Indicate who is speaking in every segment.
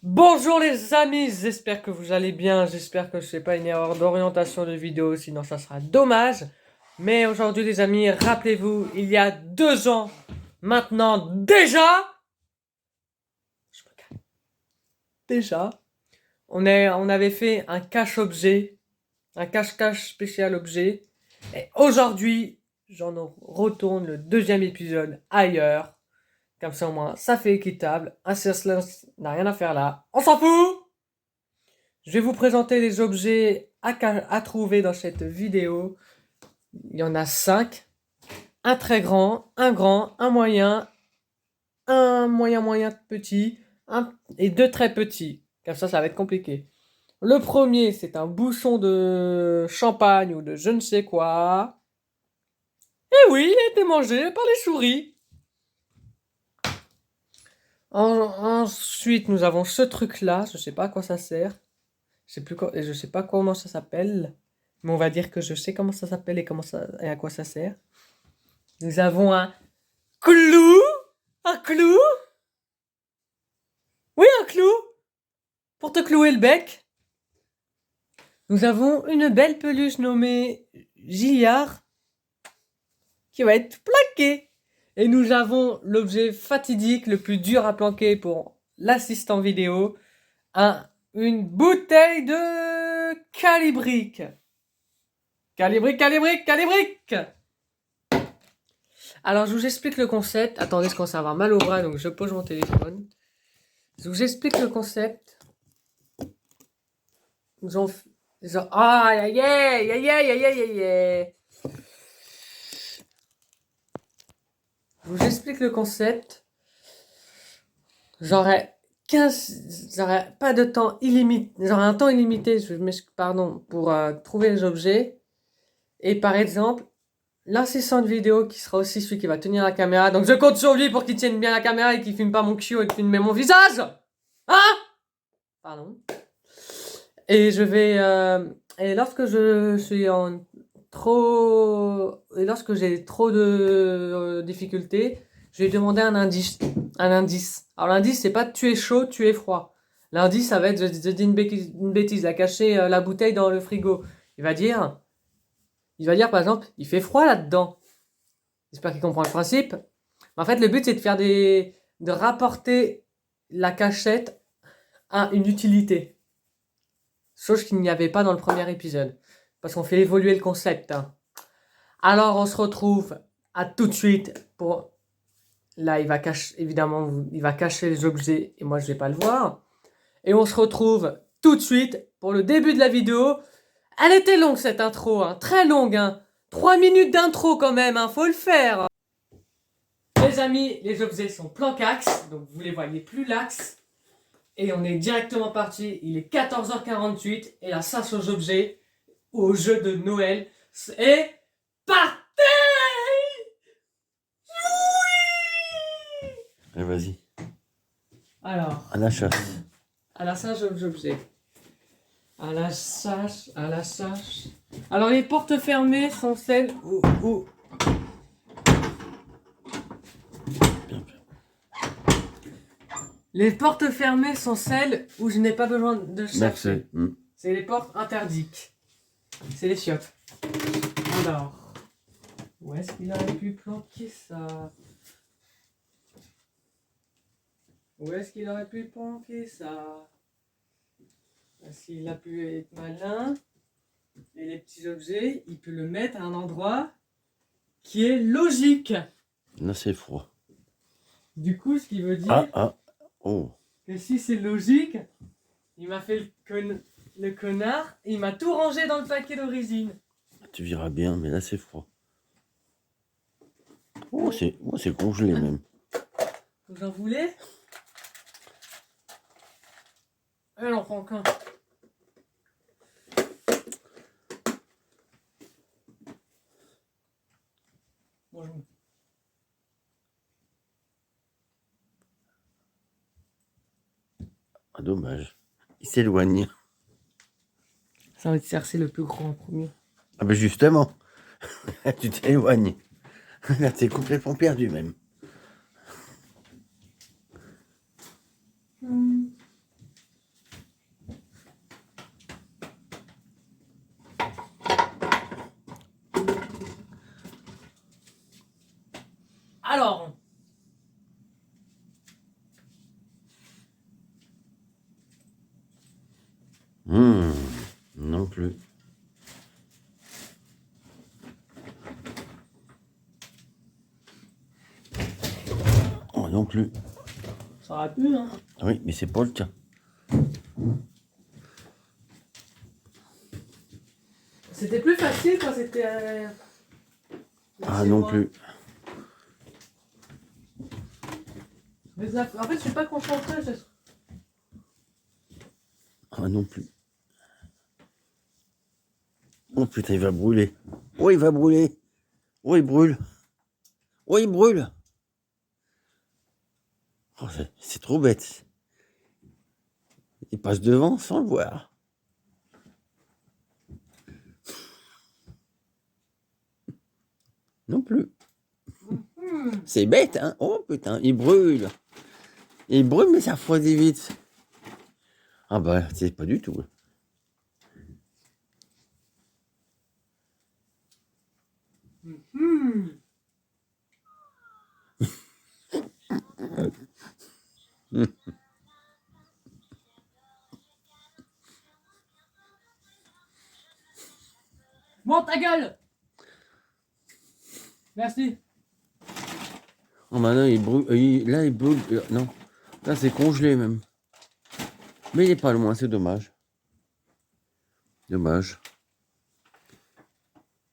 Speaker 1: Bonjour les amis, j'espère que vous allez bien, j'espère que c'est pas une erreur d'orientation de vidéo, sinon ça sera dommage. Mais aujourd'hui les amis, rappelez-vous, il y a 2 ans, maintenant déjà, je me calme. Déjà, on avait fait un cache-objet, un cache-cache spécial objet. Et aujourd'hui, retourne le deuxième épisode ailleurs. Comme ça au moins, ça fait équitable. Un silence n'a rien à faire là. On s'en fout! Je vais vous présenter les objets à trouver dans cette vidéo. Il y en a 5. Un très grand, un moyen petit, et 2 très petits. Comme ça va être compliqué. Le premier, c'est un bouchon de champagne ou de je ne sais quoi. Et oui, il a été mangé par les souris. Ensuite, nous avons ce truc-là. Je sais pas à quoi ça sert. Je sais pas comment ça s'appelle. Mais on va dire que je sais comment ça s'appelle et à quoi ça sert. Nous avons un clou. Un clou. Oui, un clou. Pour te clouer le bec. Nous avons une belle peluche nommée Gilliard. Qui va être plaquée. Et nous avons l'objet fatidique le plus dur à planquer pour l'assistant vidéo. Une bouteille de calibrique. Calibrique. Alors, je vous explique le concept. Attendez, je commence à avoir mal au bras, donc je pose mon téléphone. Je vous explique le concept. Aïe, aïe, aïe, aïe, aïe, aïe, aïe, aïe. Je vous explique le concept. J'aurais pas de temps illimité. J'aurais un temps illimité, pour trouver les objets. Et par exemple, l'assistant de vidéo qui sera aussi celui qui va tenir la caméra. Donc je compte sur lui pour qu'il tienne bien la caméra et qu'il filme pas mon cul et qu'il filme mon visage. Hein? Pardon. Et je vais et lorsque je suis lorsque j'ai trop de difficultés, je vais demander un indice. Alors l'indice c'est pas tu es chaud, tu es froid. L'indice ça va être je dis une bêtise, il a caché la bouteille dans le frigo. Il va dire par exemple, il fait froid là-dedans. J'espère qu'il comprend le principe. Mais en fait, le but, c'est de rapporter la cachette à une utilité. Chose qu'il n'y avait pas dans le premier épisode. Parce qu'on fait évoluer le concept. Hein. Alors, on se retrouve à tout de suite pour... Là, évidemment, il va cacher les objets et moi, je vais pas le voir. Et on se retrouve tout de suite pour le début de la vidéo. Elle était longue, cette intro. Hein, très longue. Hein. 3 minutes d'intro quand même. Hein, faut le faire. Les amis, les objets sont planquax, donc vous les voyez plus l'axe. Et on est directement parti, il est 14h48, et la chasse aux objets, au jeu de Noël, est parti. Oui.
Speaker 2: Allez, vas-y.
Speaker 1: Alors,
Speaker 2: À la chasse.
Speaker 1: à la chasse aux objets. À la chasse. Alors les portes fermées sont celles où les portes fermées sont celles où je n'ai pas besoin de chercher.
Speaker 2: Merci.
Speaker 1: C'est les portes interdites. C'est les chiottes. Alors, où est-ce qu'il aurait pu planquer ça? Où est-ce qu'il aurait pu planquer ça? S'il a pu être malin, et les petits objets, il peut le mettre à un endroit qui est logique.
Speaker 2: Là, c'est froid.
Speaker 1: Du coup, ce qui veut dire
Speaker 2: Oh.
Speaker 1: que si c'est logique, il m'a fait le connard et il m'a tout rangé dans le paquet d'origine.
Speaker 2: Tu verras bien, mais là, c'est froid. Oh, c'est congelé même.
Speaker 1: Vous en voulez? Elle en prend qu'un. Bonjour.
Speaker 2: Ah, dommage. Il s'éloigne.
Speaker 1: Ça va être chercher le plus grand en premier.
Speaker 2: Ah ben justement. Tu t'éloignes. Là, t'es complètement perdu même. Non plus. Oh, non plus.
Speaker 1: Ça aurait pu, hein.
Speaker 2: Oui, mais c'est pas le cas.
Speaker 1: C'était plus facile quand c'était...
Speaker 2: Ah,
Speaker 1: chez
Speaker 2: non
Speaker 1: moi.
Speaker 2: plus.
Speaker 1: En fait, je suis pas concentré.
Speaker 2: Ah, non plus. Oh putain, il va brûler. Oh, il va brûler. Oh, il brûle. Oh, il brûle. Oh, c'est trop bête. Il passe devant sans le voir. Non plus. C'est bête, hein. Oh putain, il brûle. Il brûle, mais ça refroidit vite. Ah bah, c'est pas du tout.
Speaker 1: Bon, ta gueule. Merci.
Speaker 2: Oh, maintenant, il brûle. Là, il brûle. Non. Là, c'est congelé même. Mais il est pas loin, c'est dommage. Dommage.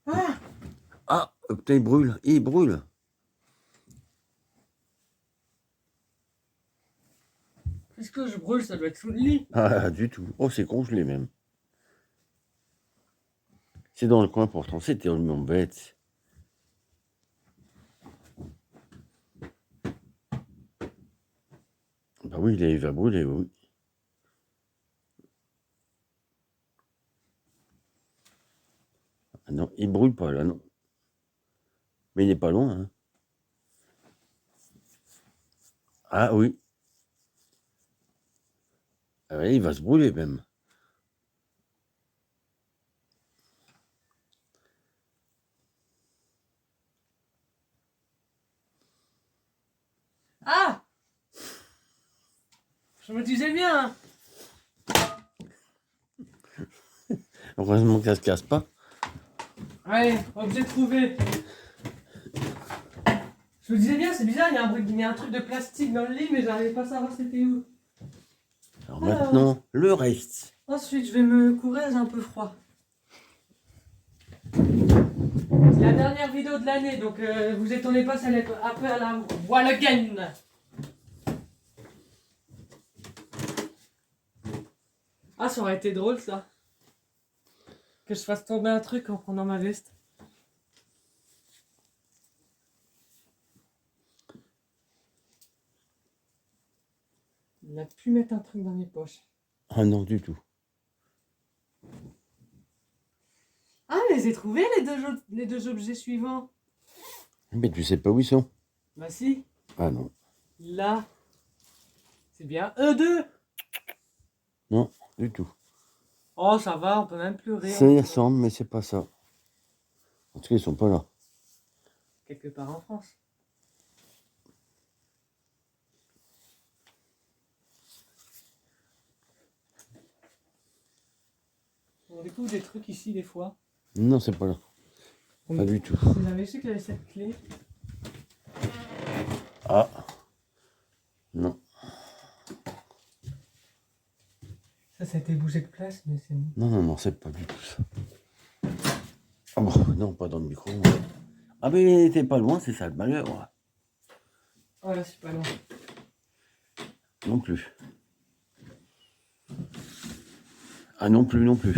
Speaker 1: Ah,
Speaker 2: Ah, putain, il brûle. Il brûle.
Speaker 1: qu'est-ce que je brûle? Ça doit être sous le lit.
Speaker 2: Ah, du tout. Oh, c'est congelé même. C'est dans le coin pourtant. C'était tellement bête. Bah oui, il va brûler, oui. Ah non, il brûle pas là, non. Mais il n'est pas loin, hein. Ah oui. Ah ouais, il va se brûler même.
Speaker 1: Ah, je me disais bien, hein.
Speaker 2: Heureusement que ça se casse pas.
Speaker 1: Allez, objet trouvé. Je me disais bien, c'est bizarre, il y a un truc de plastique dans le lit, mais j'arrivais pas à savoir c'était où.
Speaker 2: Alors maintenant, le reste.
Speaker 1: Ensuite, je vais me couvrir, j'ai un peu froid. C'est la dernière vidéo de l'année, donc vous étonnez pas, ça va être un peu à la wall again. Ah, ça aurait été drôle ça. Que je fasse tomber un truc en prenant ma veste. Il a pu mettre un truc dans mes poches.
Speaker 2: Ah non, du tout.
Speaker 1: Ah, je les ai trouvés les deux objets suivants.
Speaker 2: Mais tu sais pas où ils sont.
Speaker 1: Bah si,
Speaker 2: Ah non.
Speaker 1: là. C'est bien eux deux.
Speaker 2: Non, du tout.
Speaker 1: Oh, ça va, on peut même pleurer.
Speaker 2: Ça y ressemble, mais c'est pas ça. En tout cas, ils sont pas là.
Speaker 1: Quelque part en France. On découvre des trucs ici des fois.
Speaker 2: Non, c'est pas là. Pas du tout.
Speaker 1: J'avais su qu'il y avait cette clé.
Speaker 2: Ah. Non.
Speaker 1: Ça a été bougé de place, mais c'est...
Speaker 2: Non, c'est pas du tout ça. Ah bon, non, pas dans le micro. Ah mais il était pas loin, c'est ça le malheur.
Speaker 1: Oh là, c'est pas loin.
Speaker 2: Non plus. Ah non plus, non plus.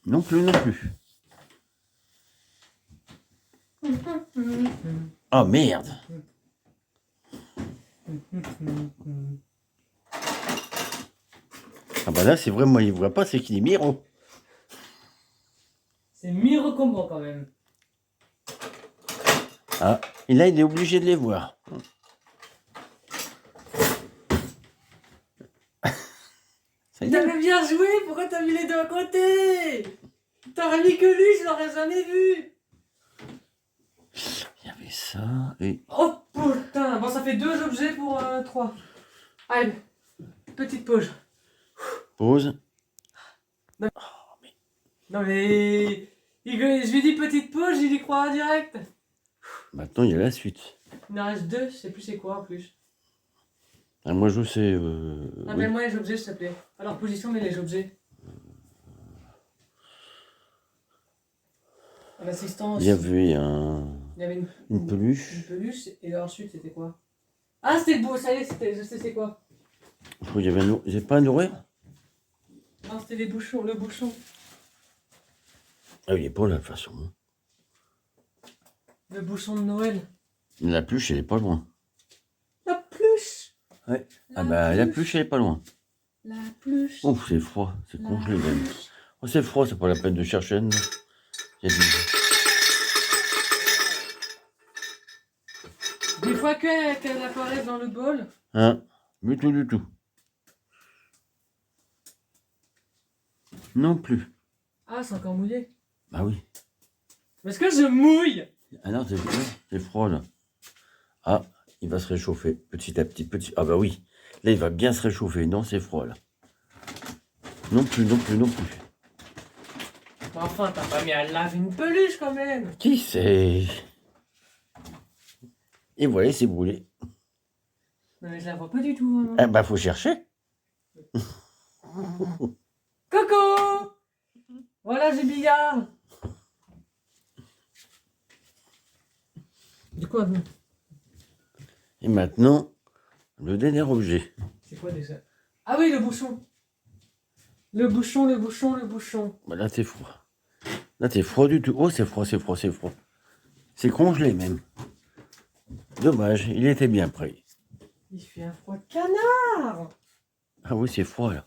Speaker 2: Non plus, non plus. Ah merde. Ah bah là, c'est vrai, moi, il voit pas, c'est qu'il est Miro.
Speaker 1: C'est mi-recombant quand même.
Speaker 2: Ah, et là, il est obligé de les voir. Ça y est.
Speaker 1: T'avais bien joué, pourquoi t'as mis les deux à côté? T'aurais mis que lui, je l'aurais jamais vu.
Speaker 2: Il y avait ça et...
Speaker 1: Oh putain, bon ça fait deux objets pour trois. Allez, petite pause.
Speaker 2: Pause.
Speaker 1: Non mais... Je lui dis petite pause, il y croit direct.
Speaker 2: Maintenant, il y a la suite.
Speaker 1: Il en reste 2, je sais plus c'est quoi en plus.
Speaker 2: Ah, moi, je sais.
Speaker 1: Rappelle-moi les objets, s'il te plaît. Alors, position, mais les objets. L'assistance.
Speaker 2: Il y avait
Speaker 1: Il y avait
Speaker 2: une peluche.
Speaker 1: Une peluche, et ensuite, c'était quoi? Ah, c'était le beau, ça y est, je sais c'est quoi.
Speaker 2: Je crois qu'il y avait un... J'ai pas un nourrir.
Speaker 1: Non, c'était les bouchons, le bouchon.
Speaker 2: Ah, il est pas là, de toute façon.
Speaker 1: Le bouchon de Noël.
Speaker 2: La pluche, elle est pas loin.
Speaker 1: La pluche.
Speaker 2: Ouais. Ah bah, la pluche, elle est pas loin.
Speaker 1: La pluche.
Speaker 2: Oh, c'est froid. C'est congelé, même. Oh, c'est froid, c'est pas la peine de chercher un. Il y a
Speaker 1: Des fois qu'elle apparaît dans le bol.
Speaker 2: Hein? Du tout, du tout. Non plus.
Speaker 1: Ah, c'est encore mouillé.
Speaker 2: Bah oui.
Speaker 1: Est-ce que je mouille?
Speaker 2: Ah non, c'est froid, là. Ah, il va se réchauffer petit à petit, Ah bah oui. Là, il va bien se réchauffer. Non, c'est froid, là. Non plus, non plus, non plus.
Speaker 1: Enfin, t'as pas mis à laver une peluche quand même.
Speaker 2: Qui c'est? Et voilà, c'est brûlé.
Speaker 1: Non mais je la vois pas du tout. Hein.
Speaker 2: Ah bah, faut chercher.
Speaker 1: Coco. Voilà, j'ai billard. Du quoi?
Speaker 2: Et maintenant, le dernier objet.
Speaker 1: C'est quoi déjà? Ah oui, le bouchon. Le bouchon, le bouchon, le bouchon.
Speaker 2: Bah là, c'est froid. Là, c'est froid du tout. Oh, c'est froid, c'est froid, c'est froid. C'est congelé, même. Dommage, il était bien prêt.
Speaker 1: Il fait un froid de canard.
Speaker 2: Ah oui, c'est froid, là.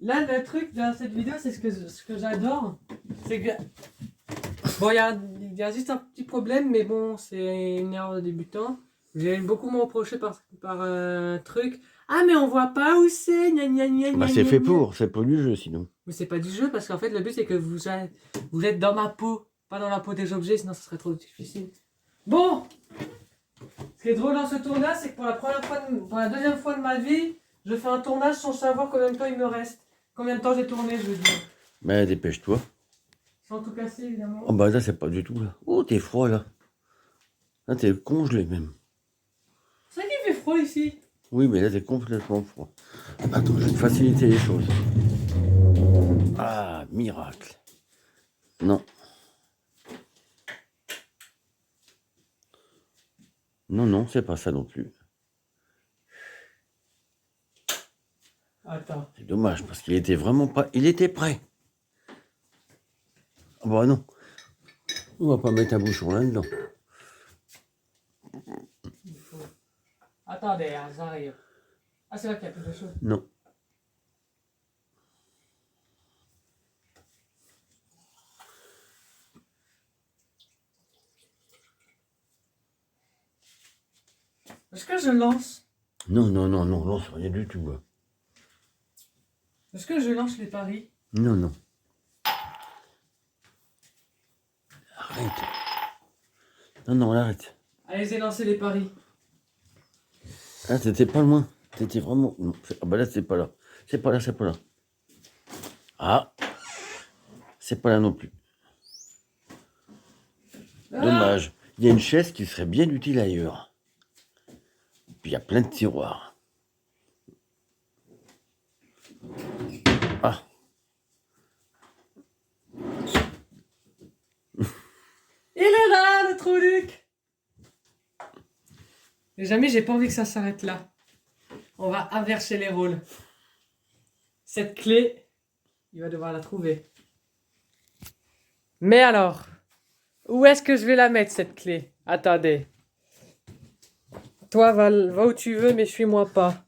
Speaker 1: Là, le truc dans cette vidéo, c'est ce que j'adore. C'est que... Bon, il y a juste un petit problème, mais bon, c'est une erreur de débutant. J'ai beaucoup me reproché par un truc. Ah, mais on voit pas où c'est. Gna, gna, gna,
Speaker 2: Bah,
Speaker 1: gna,
Speaker 2: c'est
Speaker 1: gna,
Speaker 2: fait
Speaker 1: gna.
Speaker 2: pour, c'est pas du jeu, sinon.
Speaker 1: Mais c'est pas du jeu, parce qu'en fait, le but, c'est que vous êtes dans ma peau, pas dans la peau des objets, sinon ce serait trop difficile. Bon, ce qui est drôle dans ce tournage, c'est que pour la deuxième fois de ma vie, je fais un tournage sans savoir combien de temps il me reste. Combien de temps j'ai tourné, je veux dire.
Speaker 2: Bah, dépêche-toi.
Speaker 1: Sans tout casser, évidemment.
Speaker 2: Oh, bah là, c'est pas du tout, là. Oh, t'es froid, là. Là, t'es congelé, même.
Speaker 1: C'est vrai qu'il fait froid ici.
Speaker 2: Oui, mais là, t'es complètement froid. Attends, je vais te faciliter les choses. Ah, miracle. Non. Non, non, c'est pas ça non plus.
Speaker 1: Attends.
Speaker 2: C'est dommage, parce qu'il était vraiment pas... Il était prêt. Ah bah non. On va pas mettre un bouchon là-dedans.
Speaker 1: Il faut... Attendez, ça arrive. Ah, c'est vrai qu'il y a plus de choses.
Speaker 2: Non.
Speaker 1: Est-ce que je lance?
Speaker 2: Non, non, non, non, non, c'est rien du tout, là.
Speaker 1: Est-ce que je lance les paris?
Speaker 2: Non, non. Arrête. Non, non, arrête.
Speaker 1: Allez, j'ai lancé les paris.
Speaker 2: Ah, t'étais pas loin. T'étais vraiment... Non. Ah bah là, c'est pas là. C'est pas là, c'est pas là. Ah. C'est pas là non plus.
Speaker 1: Ah.
Speaker 2: Dommage. Il y a une chaise qui serait bien utile ailleurs. Puis il y a plein de tiroirs. Ah.
Speaker 1: Il est là, le trou-duc. Mais jamais, j'ai pas envie que ça s'arrête là. On va inverser les rôles. Cette clé, il va devoir la trouver. Mais alors, où est-ce que je vais la mettre, cette clé? Attendez. Toi, va où tu veux, mais suis-moi pas.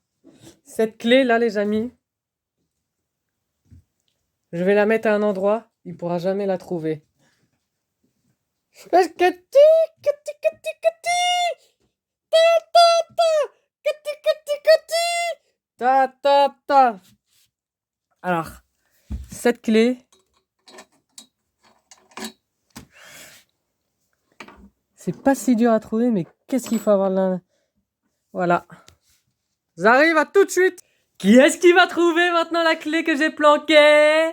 Speaker 1: Cette clé, là, les amis, je vais la mettre à un endroit, il pourra jamais la trouver. Ta ta ta. Alors, cette clé, c'est pas si dur à trouver, mais qu'est-ce qu'il faut avoir là? Voilà. J'arrive à tout de suite. Qui est-ce qui va trouver maintenant la clé que j'ai planquée?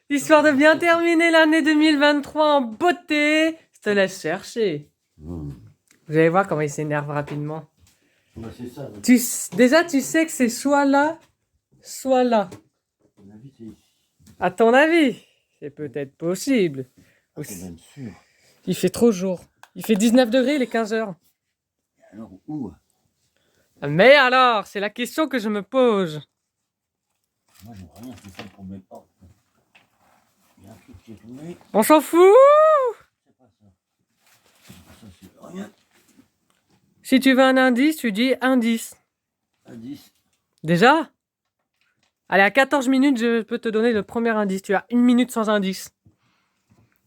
Speaker 1: Histoire de bien terminer l'année 2023 en beauté. Je te laisse chercher.
Speaker 2: Mmh.
Speaker 1: Vous allez voir comment il s'énerve rapidement.
Speaker 2: Bah, c'est ça.
Speaker 1: Déjà, tu sais que c'est soit là, soit là.
Speaker 2: À mon avis, c'est ici.
Speaker 1: À ton avis, c'est peut-être possible.
Speaker 2: Ah, c'est même sûr.
Speaker 1: Il fait trop jour. Il fait 19 degrés, il est 15 heures.
Speaker 2: Alors, où?
Speaker 1: Mais alors, c'est la question que je me pose.
Speaker 2: Moi, je vois rien, c'est ça pour mes portes. Il y a un truc qui est tombé.
Speaker 1: On s'en fout.
Speaker 2: C'est pas ça. Ça, c'est rien.
Speaker 1: Si tu veux un indice, tu dis indice.
Speaker 2: Indice.
Speaker 1: Déjà? Allez, à 14 minutes, je peux te donner le premier indice. Tu as 1 minute sans indice.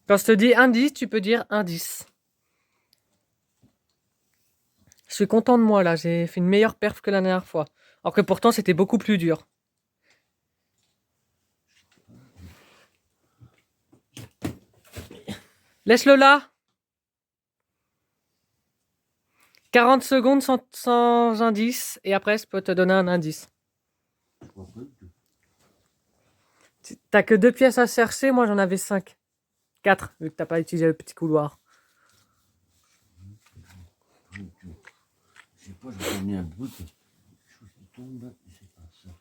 Speaker 1: Quand je te dis indice, tu peux dire indice. Je suis content de moi là, j'ai fait une meilleure perf que la dernière fois. Alors que pourtant c'était beaucoup plus dur. Laisse-le là. 40 secondes sans indice et après je peux te donner un indice.
Speaker 2: Je vois pas du tout.
Speaker 1: T'as que 2 pièces à chercher, moi j'en avais 5. 4, vu que t'as pas utilisé le petit couloir.
Speaker 2: Je sais pas, j'ai mis un bout de chose qui tombe, mais c'est pas ça. Ça,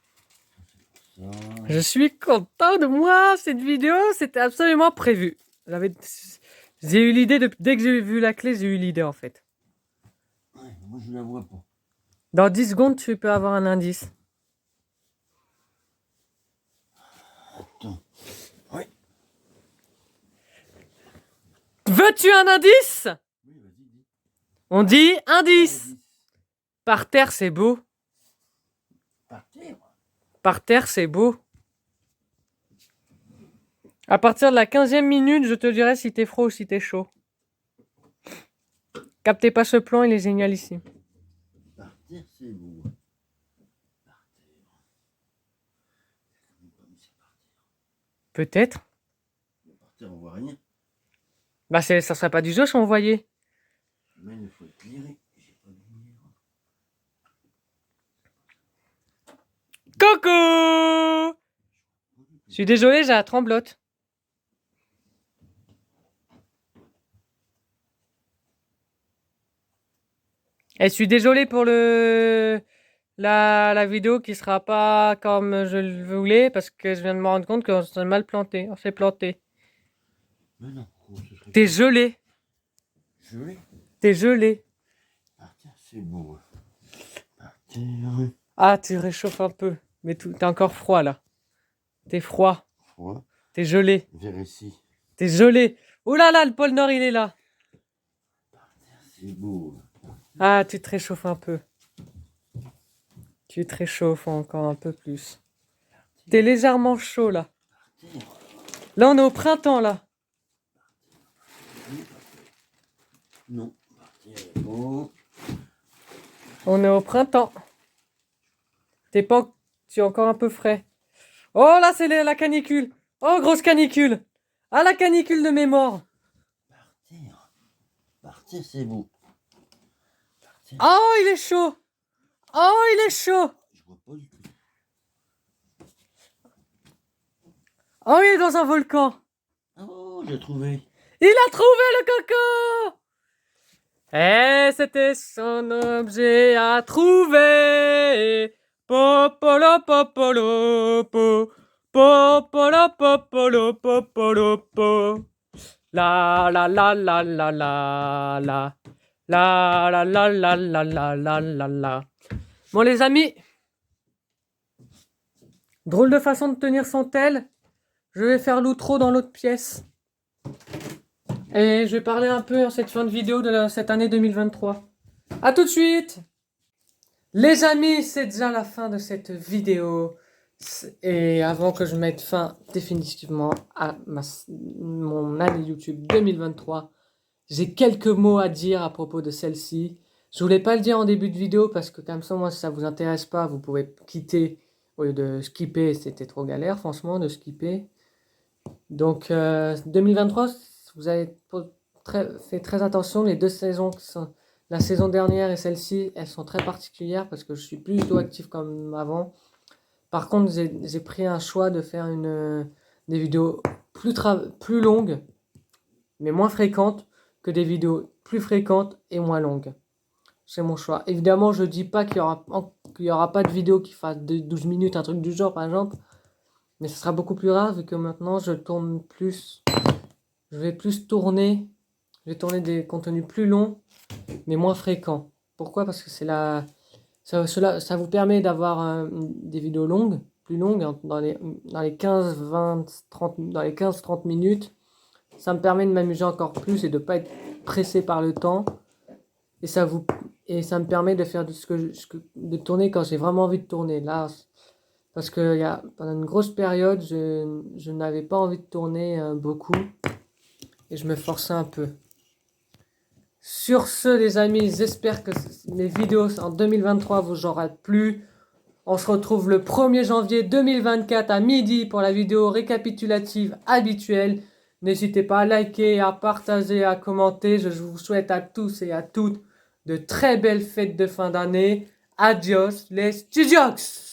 Speaker 2: c'est pas ça.
Speaker 1: Je suis content de moi, cette vidéo, c'était absolument prévu. J'ai eu l'idée, dès que j'ai vu la clé, j'ai eu l'idée en fait.
Speaker 2: Ouais, moi je la vois pas.
Speaker 1: Dans 10 secondes, tu peux avoir un indice.
Speaker 2: Attends. Oui.
Speaker 1: Veux-tu un indice?
Speaker 2: Oui, vas-y, dis.
Speaker 1: On dit indice.
Speaker 2: Indice.
Speaker 1: Par terre, c'est beau.
Speaker 2: Par terre.
Speaker 1: Par terre, c'est beau. À partir de la 15e minute, je te dirai si t'es froid ou si t'es chaud. Captez pas ce plan, il est génial ici.
Speaker 2: Par terre, c'est beau. Par terre. Comme c'est par terre.
Speaker 1: Peut-être.
Speaker 2: Par terre, on voit rien.
Speaker 1: Bah, ça serait pas du jeu si on voyait.
Speaker 2: Mais il faut éclairer. J'ai pas de lumière.
Speaker 1: Coucou! Je suis désolé, j'ai la tremblote. Et je suis désolé pour la vidéo qui sera pas comme je le voulais parce que je viens de me rendre compte qu'on s'est mal planté. On s'est planté.
Speaker 2: Mais non, ce serait
Speaker 1: T'es gelé.
Speaker 2: gelé.
Speaker 1: T'es gelé.
Speaker 2: Par terre, c'est beau. Par terre.
Speaker 1: Ah, tu réchauffes un peu. Mais t'es encore froid là. T'es froid.
Speaker 2: Froid.
Speaker 1: T'es gelé.
Speaker 2: Vers ici.
Speaker 1: T'es gelé. Oh là là, le pôle Nord, il est là.
Speaker 2: C'est beau.
Speaker 1: Ah, tu te réchauffes un peu. Tu te réchauffes encore un peu plus. T'es légèrement chaud là. Là, on est au printemps là.
Speaker 2: Non. Par terre, est beau.
Speaker 1: On est au printemps. Tu es encore un peu frais. Oh là, c'est la canicule. Oh, grosse canicule. Ah, la canicule de mémoire.
Speaker 2: Par terre. Par terre, c'est beau. Par terre.
Speaker 1: Oh, il est chaud. Oh, il est chaud.
Speaker 2: Je vois pas du tout.
Speaker 1: Oh, il est dans un volcan.
Speaker 2: Oh, j'ai trouvé.
Speaker 1: Il a trouvé le coco. Et c'était son objet à trouver. Popolo, popolo, po. Popolo, popolo, popolo, po. La la la la la la la. La la la la la la la la la. Bon les amis, drôle de façon de tenir son tel. Je vais faire l'outro dans l'autre pièce. Et je vais parler un peu en cette fin de vidéo de cette année 2023. A tout de suite. Les amis, c'est déjà la fin de cette vidéo. Et avant que je mette fin définitivement à mon année YouTube 2023, j'ai quelques mots à dire à propos de celle-ci. Je voulais pas le dire en début de vidéo parce que comme ça, moi, si ça vous intéresse pas, vous pouvez quitter au lieu de skipper. C'était trop galère, franchement, de skipper. Donc, 2023, vous avez fait très attention. Les 2 saisons La saison dernière et celle-ci, elles sont très particulières parce que je suis plus du tout actif comme avant. Par contre, j'ai pris un choix de faire des vidéos plus longues, mais moins fréquentes, que des vidéos plus fréquentes et moins longues. C'est mon choix. Évidemment, je dis pas qu'il y aura pas de vidéo qui fasse de 12 minutes, un truc du genre par exemple. Mais ce sera beaucoup plus rare vu que maintenant je tourne plus. Je vais plus tourner. Je vais tourner des contenus plus longs, mais moins fréquents. Pourquoi? Parce que ça vous permet d'avoir des vidéos longues, plus longues, hein, dans les 15, 20, 30, dans les 15-30 minutes. Ça me permet de m'amuser encore plus et de ne pas être pressé par le temps. Et ça me permet de faire de tourner quand j'ai vraiment envie de tourner. Là, parce que pendant une grosse période, je n'avais pas envie de tourner beaucoup et je me forçais un peu. Sur ce, les amis, j'espère que mes vidéos en 2023 vous auront plu. On se retrouve le 1er janvier 2024 à midi pour la vidéo récapitulative habituelle. N'hésitez pas à liker, à partager, à commenter. Je vous souhaite à tous et à toutes de très belles fêtes de fin d'année. Adios les studios!